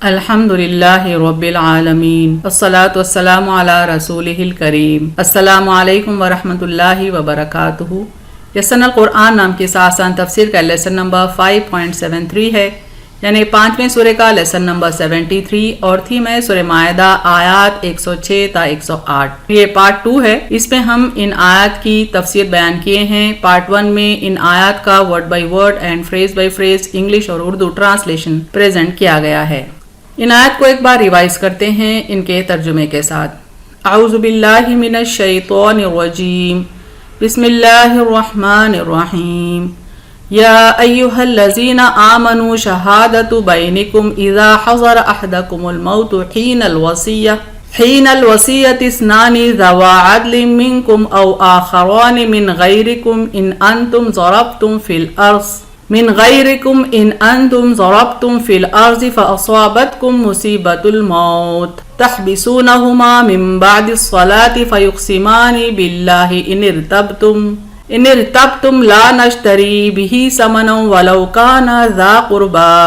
الحمدللہ رب العالمین والصلاة والسلام علی رسولہ الکریم۔ السلام علیکم ورحمۃ اللہ وبرکاتہ۔ یسن القرآن نام کی آسان تفسیر کا لیسن نمبر 5.73 ہے، یعنی 5ویں سورہ کا لیسن نمبر 73 اور تھیم ہے سورہ مائدہ آیات 106 تا 108۔ یہ پارٹ 2 ہے، اس میں ہم ان آیات کی تفسیر بیان کیے ہیں۔ پارٹ 1 میں ان آیات کا word by word and phrase by phrase English اور اردو ٹرانسلیشن پریزنٹ کیا گیا ہے۔ ان آیات کو ایک بار ریوائز کرتے ہیں ان کے ترجمے کے ساتھ۔ اعوذ باللہ من الشیطان الرجیم، بسم اللہ الرحمن الرحیم۔ یا ایہا الذین آمنوا شہادۃ بینکم اذا حضر احدکم الموت حین الوصیۃ اثنان ذوا عدل منکم او آخران من غیرکم ان انتم ضربتم في الأرض فأصابتكم مصيبة الموت تحبسونهما من بعد الصلاة فيقسمان بالله إن ارتبتم لا نشتري به ثمنا ولو كان ذا قربى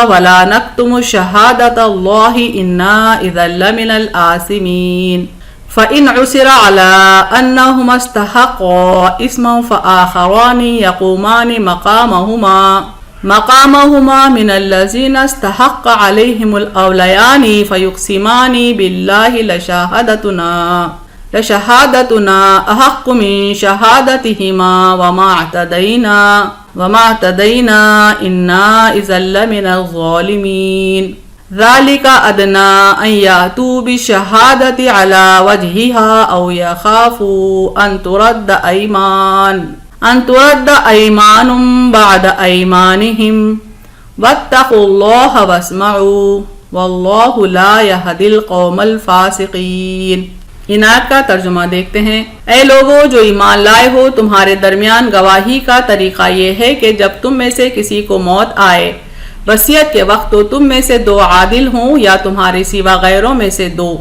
ولا نكتم شهادة الله إنا إذا لمن الآثمين فَإِنْ عُثِرَ عَلَىٰ أَنَّهُمَا اسْتَحَقَّا إِثْمًا فَآخَرَانِ يَقُومَانِ مَقَامَهُمَا مِنَ الَّذِينَ اسْتَحَقَّ عَلَيْهِمُ الْأَوْلَيَانِ فَيُقْسِمَانِ بِاللَّهِ لَشَهَادَتُنَا أَحَقُّ مِنْ شَهَادَتِهِمَا وَمَا اعْتَدَيْنَا إِنَّا إِذًا لَمِنَ الظَّالِمِينَ ذَلِكَ أَدْنَىٰ أَن يَأْتُوا بِالشَّهَادَةِ عَلَىٰ وَجْهِهَا أَوْ يَخَافُوا أَن تُرَدَّ أَيْمَانٌ بَعْدَ أَيْمَانِهِمْ وَاتَّقُوا اللَّهَ وَاسْمَعُوا وَاللَّهُ لَا يَهْدِي الْقَوْمَ الْفَاسِقِينَ۔ ان آیات کا ترجمہ دیکھتے ہیں۔ اے لوگو جو ایمان لائے ہو، تمہارے درمیان گواہی کا طریقہ یہ ہے کہ جب تم میں سے کسی کو موت آئے وصیت کے وقت تو تم میں سے 2 عادل ہوں یا تمہارے سوا غیروں میں سے 2۔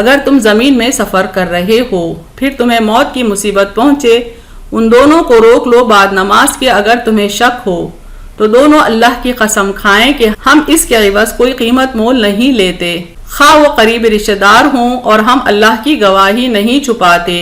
اگر تم زمین میں سفر کر رہے ہو پھر تمہیں موت کی مصیبت پہنچے، ان دونوں کو روک لو بعد نماز کے۔ اگر تمہیں شک ہو تو دونوں اللہ کی قسم کھائیں کہ ہم اس کے عوض کوئی قیمت مول نہیں لیتے، خواہ وہ قریب رشتہ دار ہوں، اور ہم اللہ کی گواہی نہیں چھپاتے،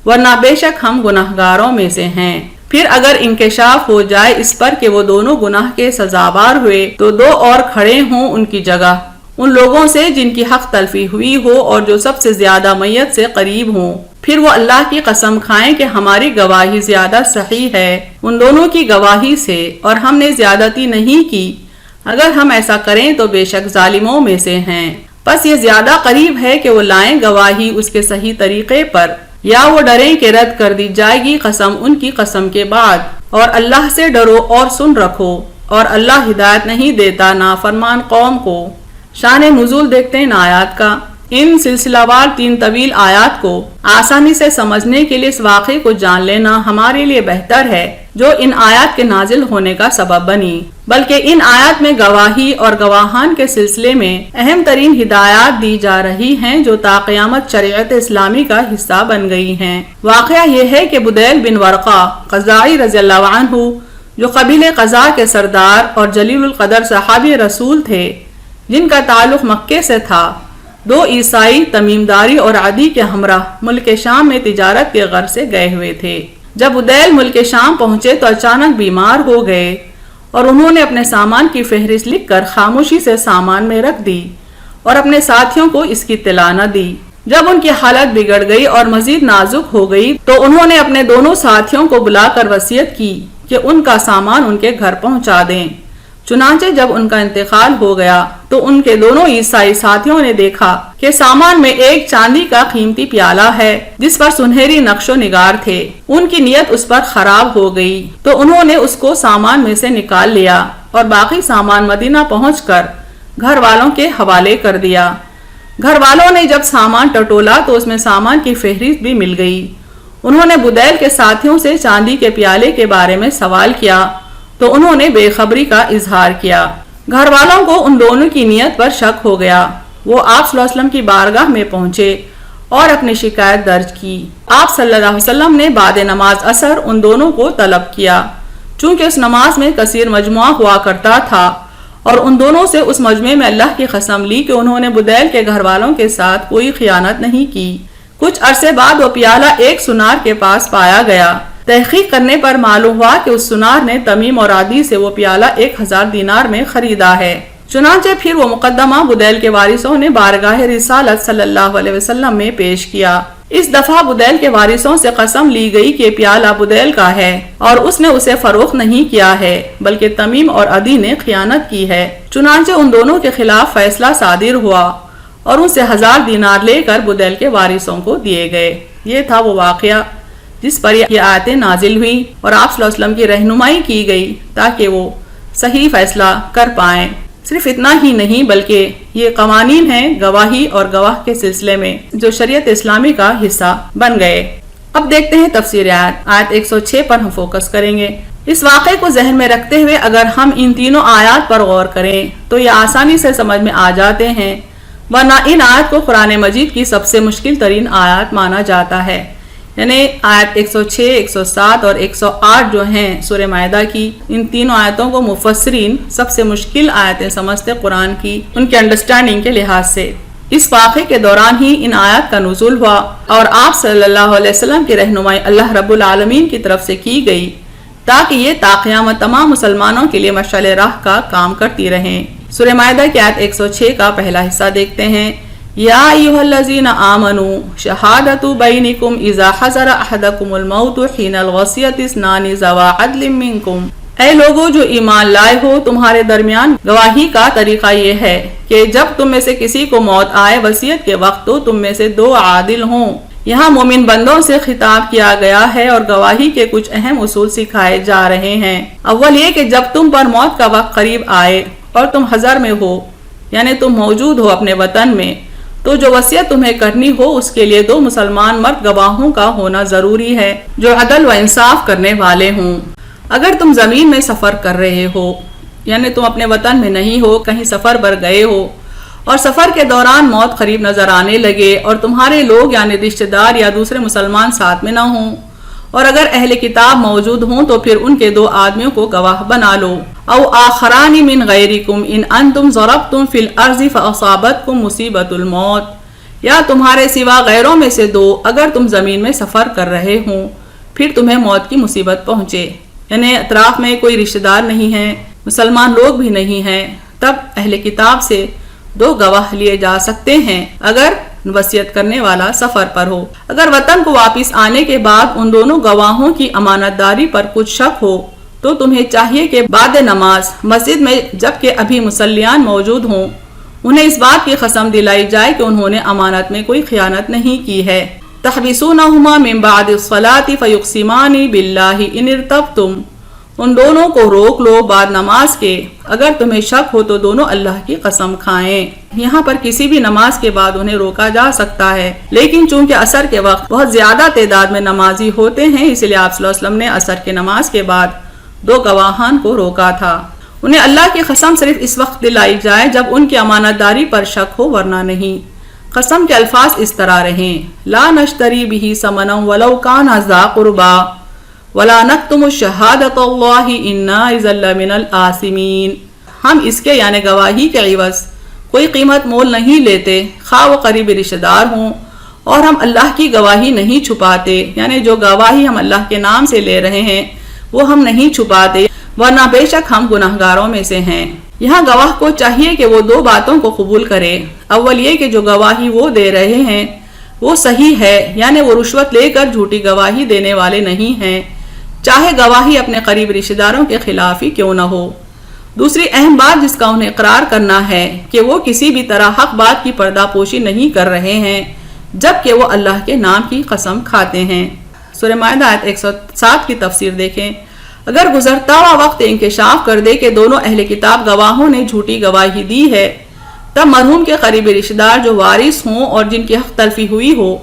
ورنہ بے شک ہم گناہگاروں میں سے ہیں۔ پھر اگر انکشاف ہو جائے اس پر کہ وہ دونوں گناہ کے سزاوار ہوئے تو 2 اور کھڑے ہوں ان کی جگہ، ان لوگوں سے جن کی حق تلفی ہوئی ہو اور جو سب سے زیادہ میت سے قریب ہوں۔ پھر وہ اللہ کی قسم کھائیں کہ ہماری گواہی زیادہ صحیح ہے ان دونوں کی گواہی سے، اور ہم نے زیادتی نہیں کی۔ اگر ہم ایسا کریں تو بے شک ظالموں میں سے ہیں۔ بس یہ زیادہ قریب ہے کہ وہ لائیں گواہی اس کے صحیح طریقے پر، یا وہ ڈریں کہ رد کر دی جائے گی قسم ان کی قسم کے بعد۔ اور اللہ سے ڈرو اور سن رکھو، اور اللہ ہدایت نہیں دیتا نافرمان قوم کو۔ شان نزول دیکھتے ہیں آیات کا۔ ان سلسلہ وار 3 طویل آیات کو آسانی سے سمجھنے کے لیے اس واقعے کو جان لینا ہمارے لیے بہتر ہے جو ان آیات کے نازل ہونے کا سبب بنی، بلکہ ان آیات میں گواہی اور گواہان کے سلسلے میں اہم ترین ہدایات دی جا رہی ہیں جو تا قیامت شریعت اسلامی کا حصہ بن گئی ہیں۔ واقعہ یہ ہے کہ بدیل بن ورقہ خزاعی رضی اللہ عنہ، جو قبیلہ قزاع کے سردار اور جلیل القدر صحابی رسول تھے جن کا تعلق مکے سے تھا، 2 عیسائی تمیمداری اور عدی کے ہمراہ ملک شام میں تجارت کے غرض سے گئے ہوئے تھے۔ جب بدیل ملک شام پہنچے تو اچانک بیمار ہو گئے، اور انہوں نے اپنے سامان کی فہرست لکھ کر خاموشی سے سامان میں رکھ دی اور اپنے ساتھیوں کو اس کی اطلاع نہ دی۔ جب ان کی حالت بگڑ گئی اور مزید نازک ہو گئی تو انہوں نے اپنے دونوں ساتھیوں کو بلا کر وصیت کی کہ ان کا سامان ان کے گھر پہنچا دیں۔ چنانچہ جب ان کا انتقال ہو گیا تو ان کے دونوں عیسائی ساتھیوں نے دیکھا کہ سامان میں ایک چاندی کا قیمتی پیالہ ہے جس پر سنہری نقش و نگار تھے۔ ان کی نیت اس پر خراب ہو گئی تو انہوں نے اس کو سامان میں سے نکال لیا اور باقی سامان مدینہ پہنچ کر گھر والوں کے حوالے کر دیا۔ گھر والوں نے جب سامان ٹٹولا تو اس میں سامان کی فہرست بھی مل گئی۔ انہوں نے بدیل کے ساتھیوں سے چاندی کے پیالے کے بارے میں سوال کیا تو انہوں نے بے خبری کا اظہار کیا۔ گھر والوں کو ان دونوں کی نیت پر شک ہو گیا۔ وہ آپ صلی اللہ علیہ وسلم کی بارگاہ میں پہنچے اور اپنی شکایت درج کی۔ آپ صلی اللہ علیہ وسلم نے بعد نماز عصر ان دونوں کو طلب کیا، چونکہ اس نماز میں کثیر مجموعہ ہوا کرتا تھا اور ان دونوں سے اس مجمع میں اللہ کی قسم لی کہ انہوں نے بدیل کے گھر والوں کے ساتھ کوئی خیانت نہیں کی۔ کچھ عرصے بعد وہ پیالہ ایک سنار کے پاس پایا گیا۔ تحقیق کرنے پر معلوم ہوا کہ اس سنار نے تمیم اور عدی سے وہ پیالہ 1000 دینار میں خریدا ہے۔ چنانچہ پھر وہ مقدمہ بدیل کے وارثوں نے بارگاہ رسالت صلی اللہ علیہ وسلم میں پیش کیا۔ اس دفعہ بدیل کے وارثوں سے قسم لی گئی کہ پیالہ بدیل کا ہے اور اس نے اسے فروخت نہیں کیا ہے بلکہ تمیم اور عدی نے خیانت کی ہے۔ چنانچہ ان دونوں کے خلاف فیصلہ صادر ہوا اور ان سے 1000 دینار لے کر بدیل کے وارثوں کو دیے گئے۔ یہ تھا وہ واقعہ جس پر یہ آیتیں نازل ہوئی اور آپ صلی اللہ علیہ وسلم کی رہنمائی کی گئی تاکہ وہ صحیح فیصلہ کر پائیں۔ صرف اتنا ہی نہیں بلکہ یہ قوانین ہیں گواہی اور گواہ کے سلسلے میں جو شریعت اسلامی کا حصہ بن گئے۔ اب دیکھتے ہیں تفسیر آیت 106 پر ہم فوکس کریں گے۔ اس واقعے کو ذہن میں رکھتے ہوئے اگر ہم ان تینوں آیات پر غور کریں تو یہ آسانی سے سمجھ میں آ جاتے ہیں، ورنہ ان آیات کو قرآن مجید کی سب سے مشکل ترین آیات مانا جاتا ہے۔ یعنی آیت 106، 107 اور 108 جو ہیں سورہ مائدہ کی، ان تینوں آیتوں کو مفسرین سب سے مشکل آیتیں سمجھتے قرآن کی، ان کے انڈرسٹینڈنگ کے لحاظ سے۔ اس واقعے کے دوران ہی ان آیات کا نزول ہوا اور آپ صلی اللہ علیہ وسلم کی رہنمائی اللہ رب العالمین کی طرف سے کی گئی تاکہ یہ تا قیامت تمام مسلمانوں کے لیے مشعل راہ کا کام کرتی رہیں۔ سورہ مائدہ کی آیت 106 کا پہلا حصہ دیکھتے ہیں۔ یا ایھا الذین آمنوا شہادۃ بینکم اذا حضر احدکم الموت حین الوصیۃ اثنان ذوا عدل منکم، اے لوگو جو ایمان لائے ہو، تمہارے درمیان گواہی کا طریقہ یہ ہے کہ جب تم میں سے کسی کو موت آئے وصیت کے وقت تو تم میں سے 2 عادل ہوں۔ یہاں مومن بندوں سے خطاب کیا گیا ہے اور گواہی کے کچھ اہم اصول سکھائے جا رہے ہیں۔ اول یہ کہ جب تم پر موت کا وقت قریب آئے اور تم حضر میں ہو، یعنی تم موجود ہو اپنے وطن میں، تو جو وصیت تمہیں کرنی ہو اس کے لیے 2 مسلمان مرد گواہوں کا ہونا ضروری ہے جو عدل و انصاف کرنے والے ہوں۔ اگر تم زمین میں سفر کر رہے ہو، یعنی تم اپنے وطن میں نہیں ہو، کہیں سفر پر گئے ہو اور سفر کے دوران موت قریب نظر آنے لگے اور تمہارے لوگ یعنی رشتہ دار یا دوسرے مسلمان ساتھ میں نہ ہوں، اور اگر اہل کتاب موجود ہوں تو پھر ان کے 2 آدمیوں کو گواہ بنا لو۔ او آخران من غیرکم ان انتم ضربتم فی الارض فاصابتکم مصیبت الموت، یا تمہارے سوا غیروں میں سے 2 اگر تم زمین میں سفر کر رہے ہوں پھر تمہیں موت کی مصیبت پہنچے، یعنی اطراف میں کوئی رشتہ دار نہیں ہے، مسلمان لوگ بھی نہیں ہیں، تب اہل کتاب سے 2 گواہ لیے جا سکتے ہیں اگر وصیت کرنے والا سفر پر ہو۔ اگر وطن کو واپس آنے کے بعد ان دونوں گواہوں کی امانت داری پر کچھ شک ہو تو تمہیں چاہیے کہ بعد نماز مسجد میں جبکہ ابھی مصلیان موجود ہوں انہیں اس بات کی قسم دلائی جائے کہ انہوں نے امانت میں کوئی خیانت نہیں کی ہے۔ تحبسونہما من بعد الصلاۃ فیقسمان باللہ ان ارتبتم، ان دونوں کو روک لو بعد نماز کے، اگر تمہیں شک ہو تو دونوں اللہ کی قسم کھائیں۔ یہاں پر کسی بھی نماز کے بعد انہیں روکا جا سکتا ہے، لیکن چونکہ عصر کے وقت بہت زیادہ تعداد میں نمازی ہوتے ہیں اس لیے آپ صلی اللہ علیہ وسلم نے عصر کے نماز کے بعد 2 گواہان کو روکا تھا۔ انہیں اللہ کی قسم صرف اس وقت دلائی جائے جب ان کی امانت داری پر شک ہو، ورنہ نہیں۔ قسم کے الفاظ اس طرح رہیں، لا نشتری بہ ثمنا ولو کان ذا قربا ولا نکتم شہادۃ اللہ انا اذا لمن الآثمین، ہم اس کے یعنی گواہی کے عوض کوئی قیمت مول نہیں لیتے خواہ وہ قریبی رشتہ دار ہوں، اور ہم اللہ کی گواہی نہیں چھپاتے، یعنی جو گواہی ہم اللہ کے نام سے لے رہے ہیں وہ ہم نہیں چھپاتے، ورنہ بے شک ہم گناہگاروں میں سے ہیں۔ یہاں گواہ کو چاہیے کہ وہ 2 باتوں کو قبول کرے۔ اول یہ کہ جو گواہی وہ دے رہے ہیں وہ صحیح ہے، یعنی وہ رشوت لے کر جھوٹی گواہی دینے والے نہیں ہیں، چاہے گواہی اپنے قریب رشتہ داروں کے خلاف ہی کیوں نہ ہو۔ دوسری اہم بات جس کا انہیں اقرار کرنا ہے کہ وہ کسی بھی طرح حق بات کی پردہ پوشی نہیں کر رہے ہیں جبکہ وہ اللہ کے نام کی قسم کھاتے ہیں۔ سورہ مائدہ آیت 107 کی تفسیر دیکھیں۔ اگر گزرتا ہوا وقت انکشاف کر دے کہ دونوں اہل کتاب گواہوں نے جھوٹی گواہی دی ہے، تب مرحوم کے قریبی رشتہ دار جو وارث ہوں اور جن کی حق تلفی ہوئی ہو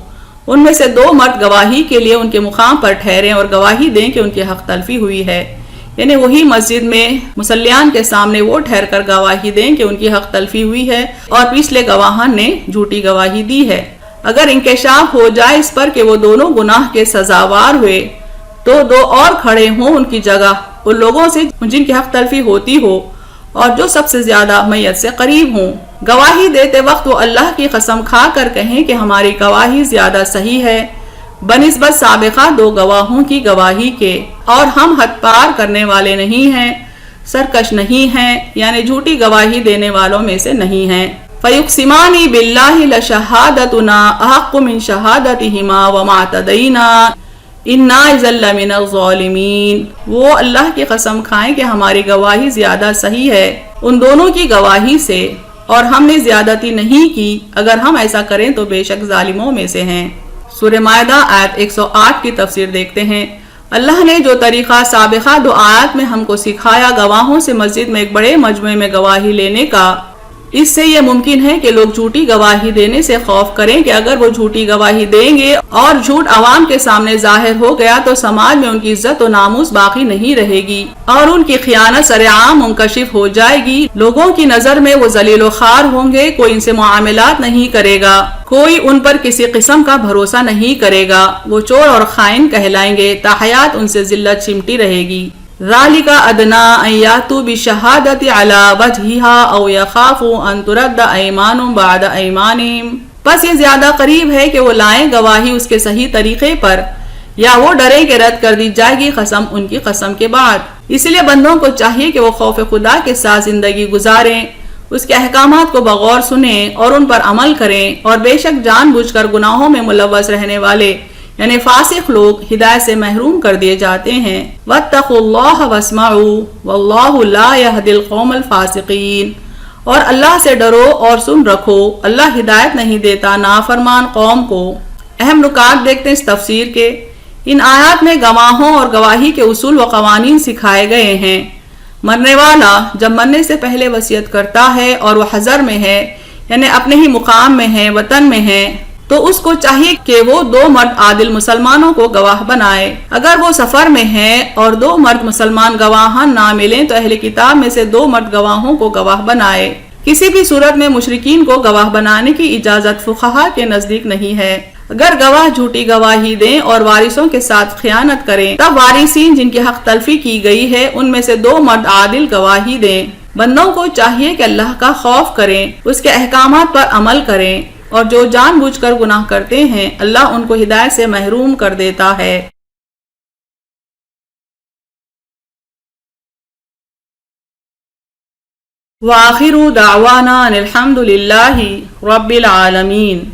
ان میں سے 2 مرد گواہی کے لیے ان کے مقام پر ٹھہریں اور گواہی دیں کہ ان کی حق تلفی ہوئی ہے، یعنی وہی مسجد میں مصلیان کے سامنے وہ ٹھہر کر گواہی دیں کہ ان کی حق تلفی ہوئی ہے اور پچھلے گواہان نے جھوٹی گواہی دی ہے۔ اگر انکشاف ہو جائے اس پر کہ وہ دونوں گناہ کے سزاوار ہوئے تو 2 اور کھڑے ہوں ان کی جگہ ان لوگوں سے جن کی حق تلفی ہوتی ہو اور جو سب سے زیادہ میت سے قریب ہوں۔ گواہی دیتے وقت وہ اللہ کی قسم کھا کر کہیں کہ ہماری گواہی زیادہ صحیح ہے بنسبت سابقہ دو گواہوں کی گواہی کے، اور ہم حد پار کرنے والے نہیں ہیں، سرکش نہیں ہیں، یعنی جھوٹی گواہی دینے والوں میں سے نہیں ہیں۔ فَيُقْسِمَانِ بِاللَّهِ لَشَهَادَتُنَا أَحَقُّ مِنْ شَهَادَتِهِمَا وَمَا اعْتَدَيْنَا إِنَّا إِذًا لَّمِنَ الظَّالِمِينَ۔ وہ اللہ کی قسم کھائیں کہ ہماری گواہی زیادہ صحیح ہے ان دونوں کی گواہی سے، اور ہم نے زیادتی نہیں کی، اگر ہم ایسا کریں تو بے شک ظالموں میں سے ہیں۔ سورہ مائدہ آیت 108 کی تفسیر دیکھتے ہیں۔ اللہ نے جو طریقہ سابقہ دو آیات میں ہم کو سکھایا گواہوں سے مسجد میں ایک بڑے مجمع میں گواہی لینے کا، اس سے یہ ممکن ہے کہ لوگ جھوٹی گواہی دینے سے خوف کریں کہ اگر وہ جھوٹی گواہی دیں گے اور جھوٹ عوام کے سامنے ظاہر ہو گیا تو سماج میں ان کی عزت و ناموس باقی نہیں رہے گی اور ان کی خیانت سرعام منکشف ہو جائے گی۔ لوگوں کی نظر میں وہ ذلیل و خوار ہوں گے، کوئی ان سے معاملات نہیں کرے گا، کوئی ان پر کسی قسم کا بھروسہ نہیں کرے گا، وہ چور اور خائن کہلائیں گے، تاحیات ان سے ذلت چمٹی رہے گی۔ ذَلِكَ أَدْنَىٰ أَن يَأْتُوا بِالشَّهَادَةِ عَلَىٰ وَجْهِهَا أَوْ يَخَافُوا أَن تُرَدَّ أَيْمَانٌ بَعْدَ أَيْمَانِهِمْ۔ بس یہ زیادہ قریب ہے کہ وہ لائیں گواہی اس کے صحیح طریقے پر، یا وہ ڈرے کہ رد کر دی جائے گی قسم ان کی قسم کے بعد۔ اس لیے بندوں کو چاہیے کہ وہ خوف خدا کے ساتھ زندگی گزاریں، اس کے احکامات کو بغور سنیں اور ان پر عمل کریں، اور بے شک جان بوجھ کر گناہوں میں ملوث رہنے والے یعنی فاسق لوگ ہدایت سے محروم کر دیے جاتے ہیں۔ وَاتَّقُوا اللَّهَ وَاسْمَعُوا وَاللَّهُ لَا يَهْدِي الْقَوْمَ الْفَاسِقِينَ۔ اور اللہ سے ڈرو اور سن رکھو، اللہ ہدایت نہیں دیتا نافرمان قوم کو۔ اہم نکات دیکھتے ہیں اس تفسیر کے۔ ان آیات میں گواہوں اور گواہی کے اصول و قوانین سکھائے گئے ہیں۔ مرنے والا جب مرنے سے پہلے وصیت کرتا ہے اور وہ حضر میں ہے یعنی اپنے ہی مقام میں ہے، وطن میں ہے، تو اس کو چاہیے کہ وہ دو مرد عادل مسلمانوں کو گواہ بنائے۔ اگر وہ سفر میں ہے اور دو مرد مسلمان گواہان نہ ملیں تو اہل کتاب میں سے دو مرد گواہوں کو گواہ بنائے۔ کسی بھی صورت میں مشرکین کو گواہ بنانے کی اجازت فقہا کے نزدیک نہیں ہے۔ اگر گواہ جھوٹی گواہی دیں اور وارثوں کے ساتھ خیانت کریں تب وارثین جن کی حق تلفی کی گئی ہے ان میں سے دو مرد عادل گواہی دیں۔ بندوں کو چاہیے کہ اللہ کا خوف کریں، اس کے احکامات پر عمل کریں، اور جو جان بوجھ کر گناہ کرتے ہیں اللہ ان کو ہدایت سے محروم کر دیتا ہے۔ وآخر دعوانا ان الحمد للہ رب العالمین۔